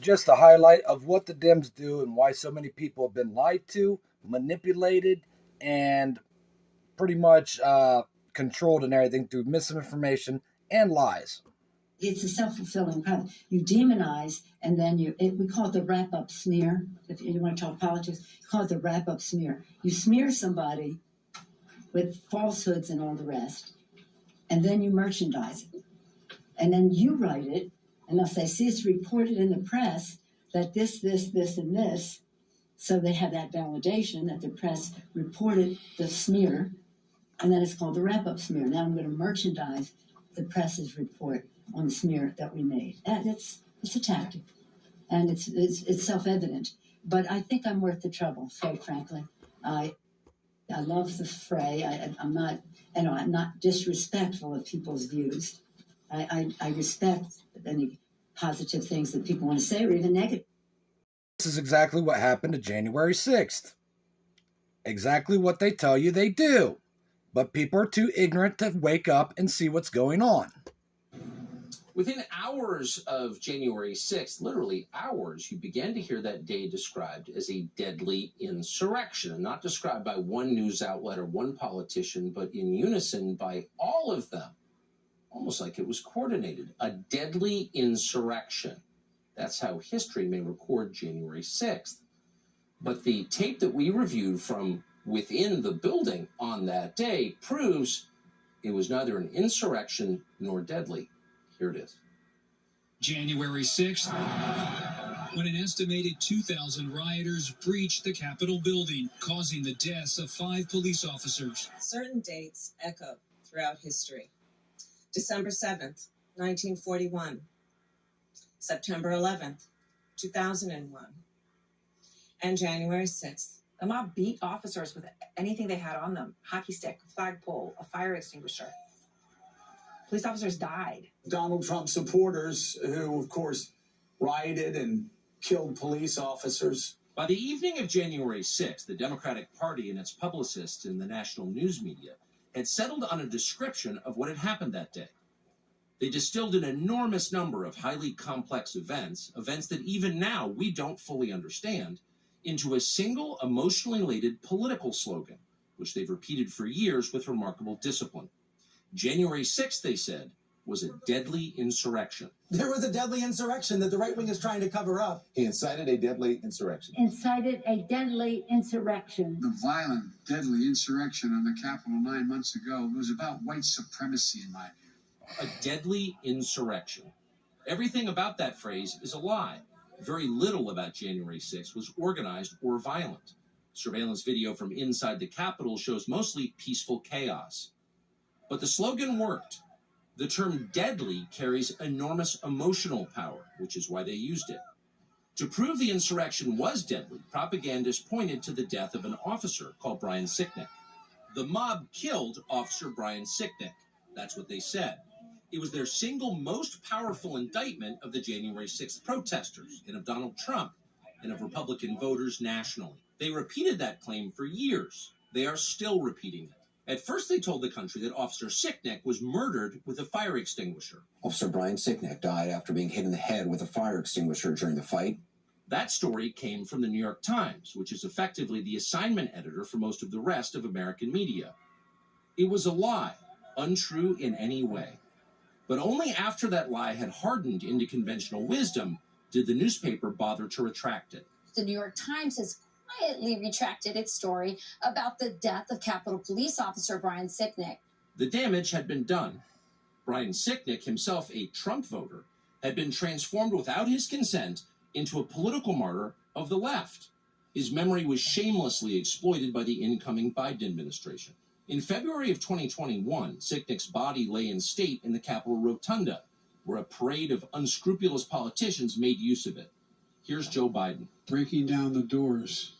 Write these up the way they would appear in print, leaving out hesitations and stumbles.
just a highlight of what the Dems do and why so many people have been lied to, manipulated, and pretty much controlled and everything through misinformation and lies. It's a self-fulfilling prophecy. You demonize, and then we call it the wrap-up smear. If you want to talk politics, call it the wrap-up smear. You smear somebody with falsehoods and all the rest, and then you merchandise it. And then you write it, and if they see it's reported in the press that this, and this, so they have that validation that the press reported the smear, and then it's called the wrap-up smear. Now I'm going to merchandise the press's report on the smear that we made. And it's a tactic, and it's self-evident. But I think I'm worth the trouble, quite frankly. I love the fray. I'm not disrespectful of people's views. I respect any positive things that people want to say, or even negative. This is exactly what happened to January 6th. Exactly what they tell you they do. But people are too ignorant to wake up and see what's going on. Within hours of January 6th, literally hours, you began to hear that day described as a deadly insurrection, and not described by one news outlet or one politician, but in unison by all of them, almost like it was coordinated. A deadly insurrection. That's how history may record January 6th. But the tape that we reviewed from within the building on that day proves it was neither an insurrection nor deadly. Here it is. January 6th, when an estimated 2,000 rioters breached the Capitol building, causing the deaths of 5 police officers. Certain dates echo throughout history. December 7th, 1941. September 11th, 2001. And January 6th. The mob beat officers with anything they had on them. Hockey stick, flagpole, a fire extinguisher. Police officers died. Donald Trump supporters who, of course, rioted and killed police officers. By the evening of January 6th, the Democratic Party and its publicists in the national news media had settled on a description of what had happened that day. They distilled an enormous number of highly complex events that even now we don't fully understand, into a single emotionally laden political slogan, which they've repeated for years with remarkable discipline. January 6th, they said, was a deadly insurrection. There was a deadly insurrection that the right wing is trying to cover up. He incited a deadly insurrection. Incited a deadly insurrection. The violent, deadly insurrection on the Capitol 9 months ago was about white supremacy, in my view. A deadly insurrection. Everything about that phrase is a lie. Very little about January 6th was organized or violent. Surveillance video from inside the Capitol shows mostly peaceful chaos. But the slogan worked. The term deadly carries enormous emotional power, which is why they used it. To prove the insurrection was deadly, propagandists pointed to the death of an officer called Brian Sicknick. The mob killed Officer Brian Sicknick. That's what they said. It was their single most powerful indictment of the January 6th protesters and of Donald Trump and of Republican voters nationally. They repeated that claim for years. They are still repeating it. At first, they told the country that Officer Sicknick was murdered with a fire extinguisher. Officer Brian Sicknick died after being hit in the head with a fire extinguisher during the fight. That story came from the New York Times, which is effectively the assignment editor for most of the rest of American media. It was a lie, untrue in any way. But only after that lie had hardened into conventional wisdom did the newspaper bother to retract it. The New York Times has quietly retracted its story about the death of Capitol Police Officer Brian Sicknick. The damage had been done. Brian Sicknick, himself a Trump voter, had been transformed without his consent into a political martyr of the left. His memory was shamelessly exploited by the incoming Biden administration. In February of 2021, Sicknick's body lay in state in the Capitol Rotunda, where a parade of unscrupulous politicians made use of it. Here's Joe Biden. Breaking down the doors,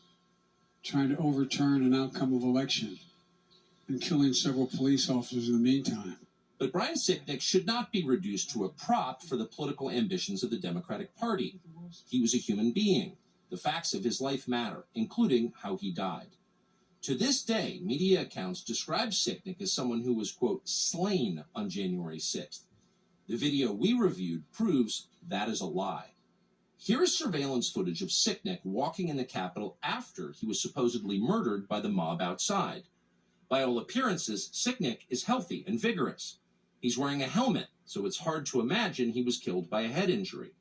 trying to overturn an outcome of election, and killing several police officers in the meantime. But Brian Sicknick should not be reduced to a prop for the political ambitions of the Democratic Party. He was a human being. The facts of his life matter, including how he died. To this day, media accounts describe Sicknick as someone who was, quote, slain on January 6th. The video we reviewed proves that is a lie. Here is surveillance footage of Sicknick walking in the Capitol after he was supposedly murdered by the mob outside. By all appearances, Sicknick is healthy and vigorous. He's wearing a helmet, so it's hard to imagine he was killed by a head injury.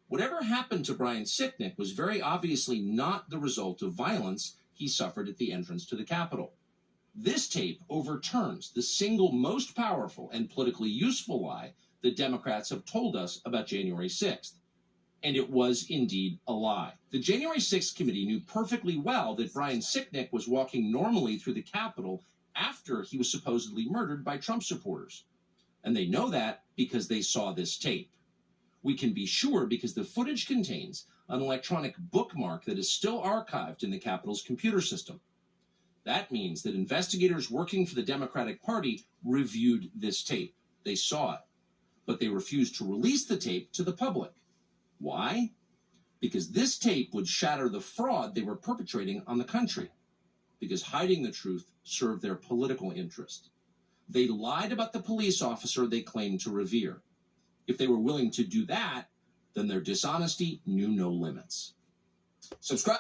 Whatever happened to Brian Sicknick was very obviously not the result of violence he suffered at the entrance to the Capitol. This tape overturns the single most powerful and politically useful lie the Democrats have told us about January 6th. And it was indeed a lie. The January 6th committee knew perfectly well that Brian Sicknick was walking normally through the Capitol after he was supposedly murdered by Trump supporters. And they know that because they saw this tape. We can be sure because the footage contains an electronic bookmark that is still archived in the Capitol's computer system. That means that investigators working for the Democratic Party reviewed this tape. They saw it, but they refused to release the tape to the public. Why? Because this tape would shatter the fraud they were perpetrating on the country. Because hiding the truth served their political interest. They lied about the police officer they claimed to revere. If they were willing to do that, then their dishonesty knew no limits. Subscribe.